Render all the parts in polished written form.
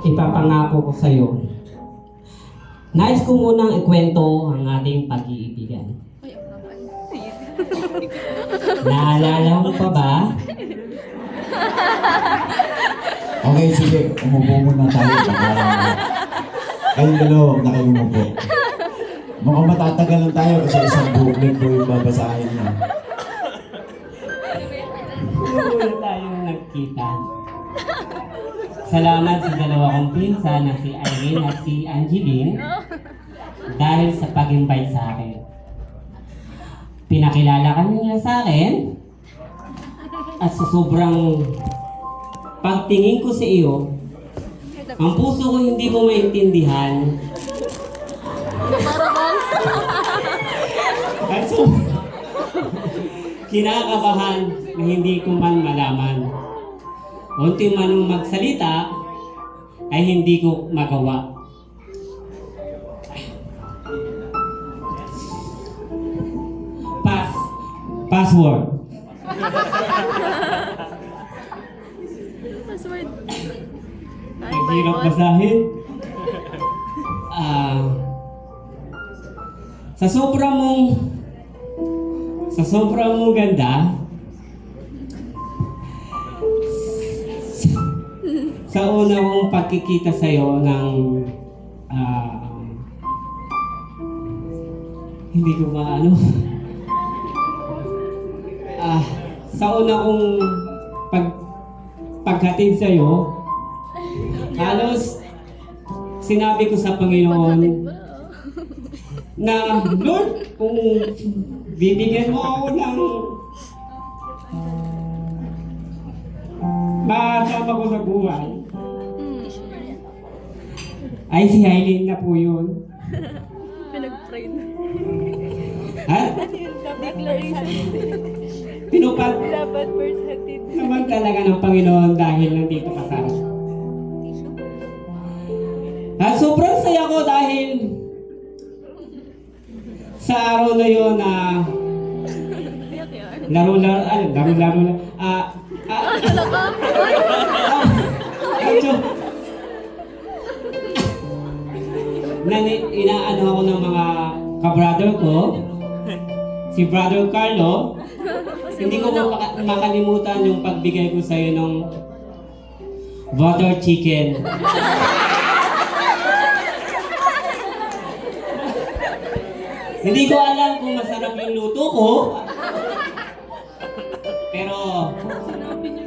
ipapangako ko sa iyo. Nais ko munang ikwento ang ating pag-iibigan. Naalala mo pa ba? Okay, sige. Umupo muna tayo. Kayong dalawa, huwag na kayong umupo. Mukhang matatagal lang tayo kasi isang booklet po yung babasahin niya. Muna tayong nagkita. Salamat sa dalawa kong pinsan na si Irene at si Angeline dahil sa pag-invite sa akin. Pinakilala ka niya sa akin at sa sobrang pagtingin ko sa iyo, ang puso ko hindi ko maintindihan. At so, kinakabahan na hindi ko man malaman. Unti man nung magsalita, ay hindi ko magawa. Password. Password. Naghirap basahin. Sa sobrang mong ganda, sa una kong pagkikita sa'yo ng hindi ko maano sa una kong paghatid sa'yo, halos sinabi ko sa Panginoon na, Lord, kung bibigyan mo ako ng makasama ko sa buhay, ay si Aileen na po yun. Pinag-pray na. Ha? Declaration. Pinupad Dapat first hatid. naman talaga ng Panginoon dahil nandito ka sa akin. At sobrang saya ko dahil sa araw na yun na inaano ako ng mga kabrother ko, si Brother Carlo. Hindi ko makalimutan yung pagbigay ko sa'yo ng butter chicken. Hindi ko alam kung masarap yung luto ko, pero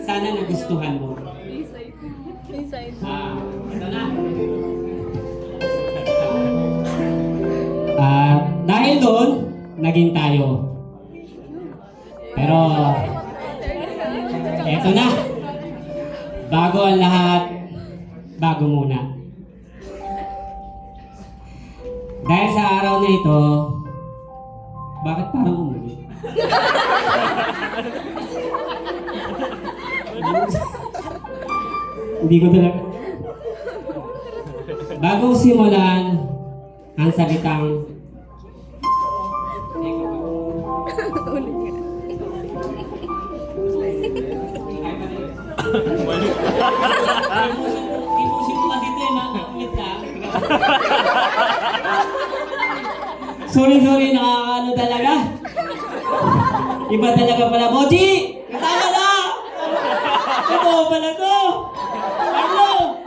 sana nagustuhan mo. Inside. Ito na. Dahil doon, naging tayo. Pero, eto na. Bago ang lahat, bago muna. Dahil sa araw na ito, bakit parang umuwi? Hindi ko talaga. Bago simulan ang salitang Ipusin mo kasi ito eh, makaklit lang. Sorry, nakakaano talaga. Iba talaga pala, Moji! Kasama na! Ito pala to! Ano?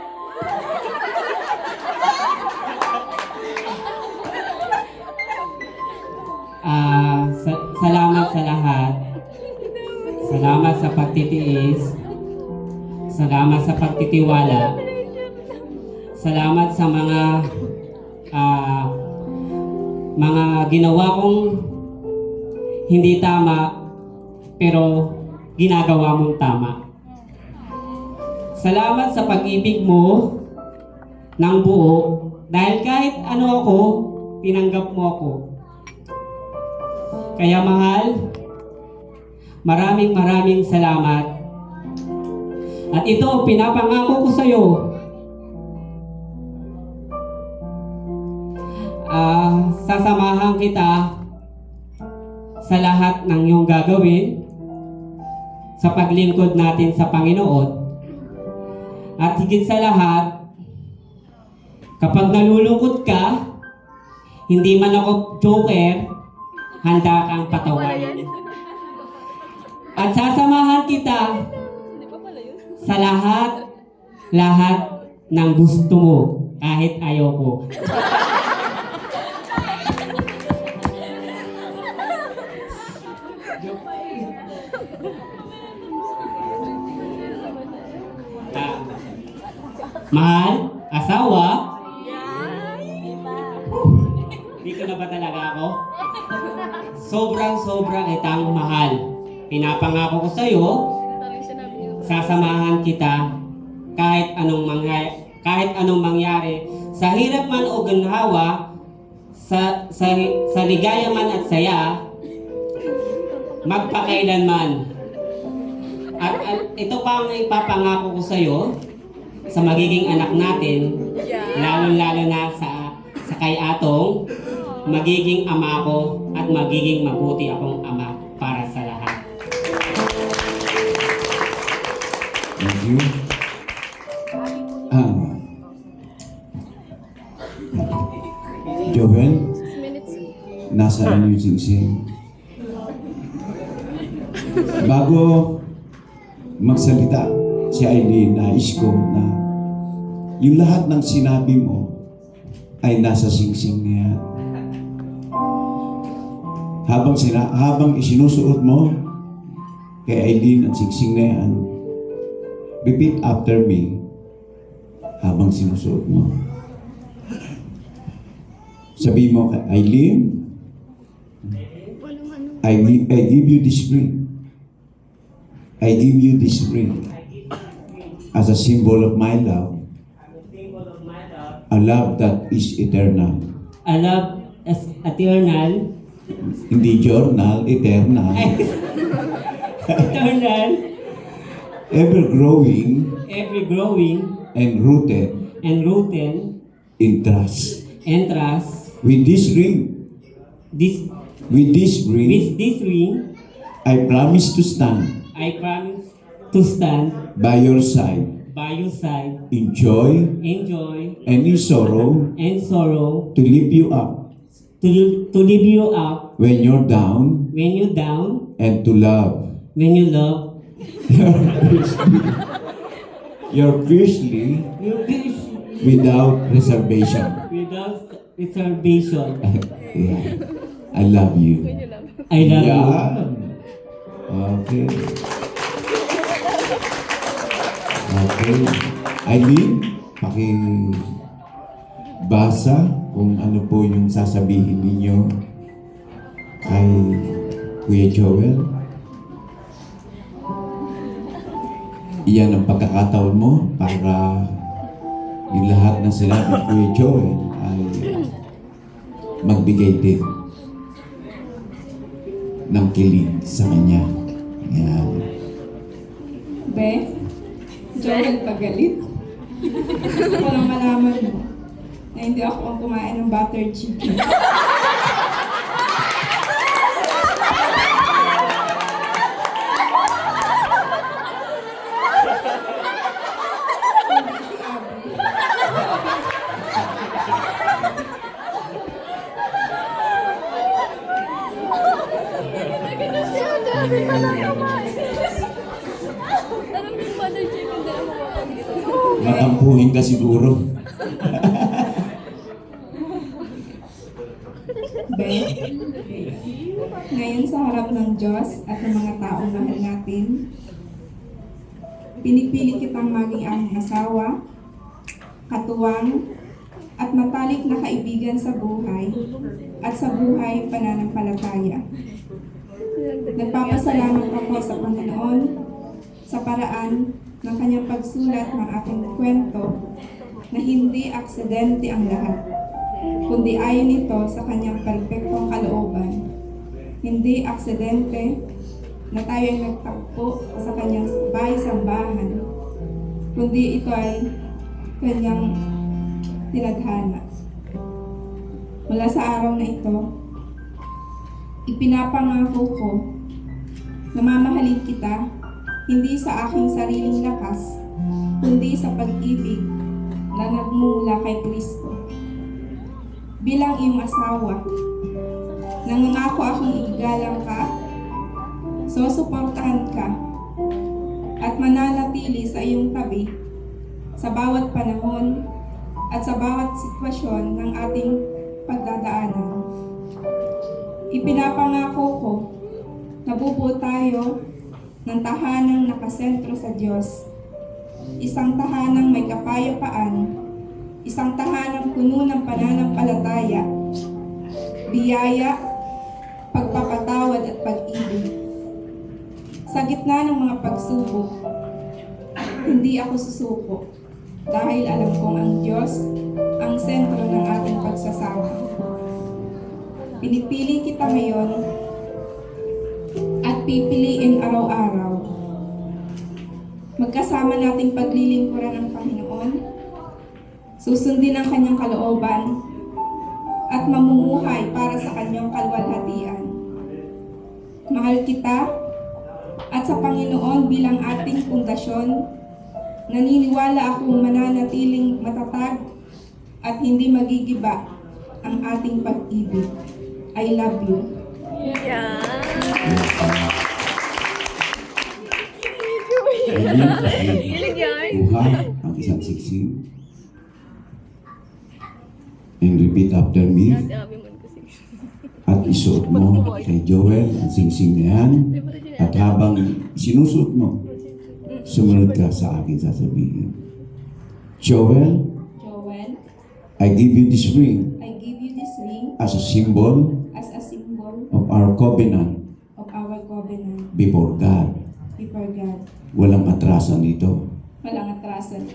Salamat sa lahat. Salamat sa pagtitiis. Salamat sa pagtitiwala. Salamat sa mga ginawa kong hindi tama, pero ginagawa mong tama. Salamat sa pag-ibig mo ng buo, dahil kahit ano ako, tinanggap mo ako. Kaya mahal, maraming salamat. At ito, pinapangako ko sa iyo. Sasamahan kita sa lahat ng iyong gagawin sa paglingkod natin sa Panginoon. At higit sa lahat, Kapag nalulungkot ka, hindi man ako joker, handa kang patawarin. At sasamahan kita Hindi pa pala yun. sa lahat ng gusto mo, kahit ayaw ko. Ah, mahal, asawa, dito na ba talaga ako? Sobrang kitang mahal. Pinapangako ko sa'yo, Parang sinabi niyo. sasamahan kita kahit anong mangyari sa hirap man o ginhawa, sa ligaya man at saya, magpakailanman. At ito pa ang ipapangako ko sa iyo sa magiging anak natin, lalo na sa kay Atong, magiging ama ko at magiging mabuti akong ama para sa lahat. Thank you. Joel, 6 minutes. nasa yung sing-sing. Bago magsalita si Aileen, nais ko na yung lahat ng sinabi mo ay nasa sing-sing na yan. Habang isinusuot mo kay Aileen ang sing-sing na yan, repeat after me habang sinusuot mo. Sabi mo kay Aileen, I give you this ring. I give you this ring as a symbol of my love, a love that is eternal. I love as eternal, Hindi journal, eternal. eternal, Ever growing every growing and rooted and rooted in trust. and trust. With this ring, With with this ring, this ring, I promise to stand I promise to stand by your side by your side in joy in joy and in sorrow and sorrow, to lift you up to lift you up when you're down when you're down, and to love when you love, you're fiercely you peace without reservation. without reservation. Yeah. I love you. When you love. I love you. Yeah. Okay. Okay. Aileen, pakibasa kung ano po yung sasabihin ninyo kay Kuya Joel. Iyan ang pagkakataon mo para yung lahat ng sinabi ni Kuya Joel ay magbigay din ng kilig sa kanya. Yan. Be, Joel pagalit. Parang malaman mo na hindi ako ang kumain ng butter chicken. Alam mo yung mother chicken din ang makakagit. Matampuhin ka siguro. Be, ngayon sa harap ng Diyos at ng mga taong mahal natin, pinipili kitang maging ang asawa, katuwang, at matalik na kaibigan sa buhay at sa buhay pananampalataya. Nagpapasalamat ako sa Panginoon sa paraan ng kanyang pagsulat ng ating kwento na hindi aksidente ang lahat, kundi ayon ito sa kanyang perpektong kalooban. Hindi aksidente na tayo ay nagtakpo sa kanyang bahay-sambahan, kundi ito ay kanyang tinadhana. Mula sa araw na ito, ipinapangako ko na mamahalin kita hindi sa aking sariling lakas, kundi sa pag-ibig na nagmula kay Kristo. Bilang iyong asawa, nangangako akong igalang ka, susuportahan ka, at mananatili sa iyong tabi sa bawat panahon at sa bawat sitwasyon ng ating pagdadaanan. Ipinapangako ko na bubuo tayo ng tahanang nakasentro sa Diyos, isang tahanang may kapayapaan, isang tahanang puno ng pananampalataya, biyaya, pagpapatawad at pag-ibig. Sa gitna ng mga pagsubok, hindi ako susuko dahil alam kong ang Diyos ang sentro ng ating pagsasama. Pinipili kita ngayon at pipiliin araw-araw. Magkasama nating paglilingkuran ng Panginoon, susundin ang kanyang kalooban, at mamumuhay para sa kanyang kalwalhatian. Mahal kita, at sa Panginoon bilang ating pundasyon, naniniwala akong mananatiling matatag at hindi magigiba ang ating pag-ibig. I love you. Buhay ang isang siksik. And repeat after me. At isuot mo kay Joel ang singsing na yan. At habang sinusuot mo, sumunod ka sa akin sasabihin. Joel, Joel, I give you this ring I give you this ring as a symbol as a symbol of our covenant of our covenant before God. before God. Walang atrasan nito. Walang atrasan.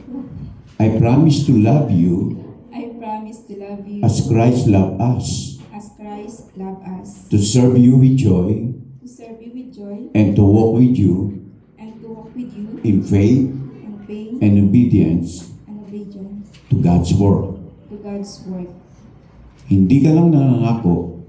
I promise to love you I promise to love you as Christ loved us, as Christ loved us, to serve you with joy to serve you with joy and to walk with you and to walk with you in faith in faith and obedience and obedience to God's word. to God's word. Hindi ka lang nangangako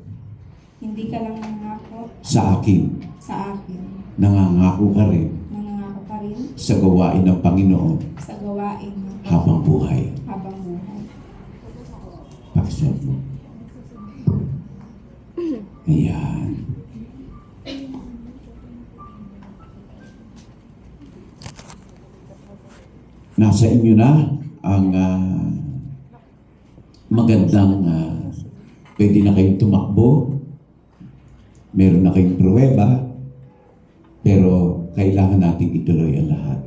Hindi ka lang nangako sa akin, sa akin, nangangako ka rin nangangako ka rin sa gawain ng Panginoon sa gawain ng habang buhay. habang buhay. Pakisap mo. Ayan. Nasa inyo na ang magandang pwede na kayong tumakbo, meron na kayong pruweba, pero kailangan natin ituloy ang lahat.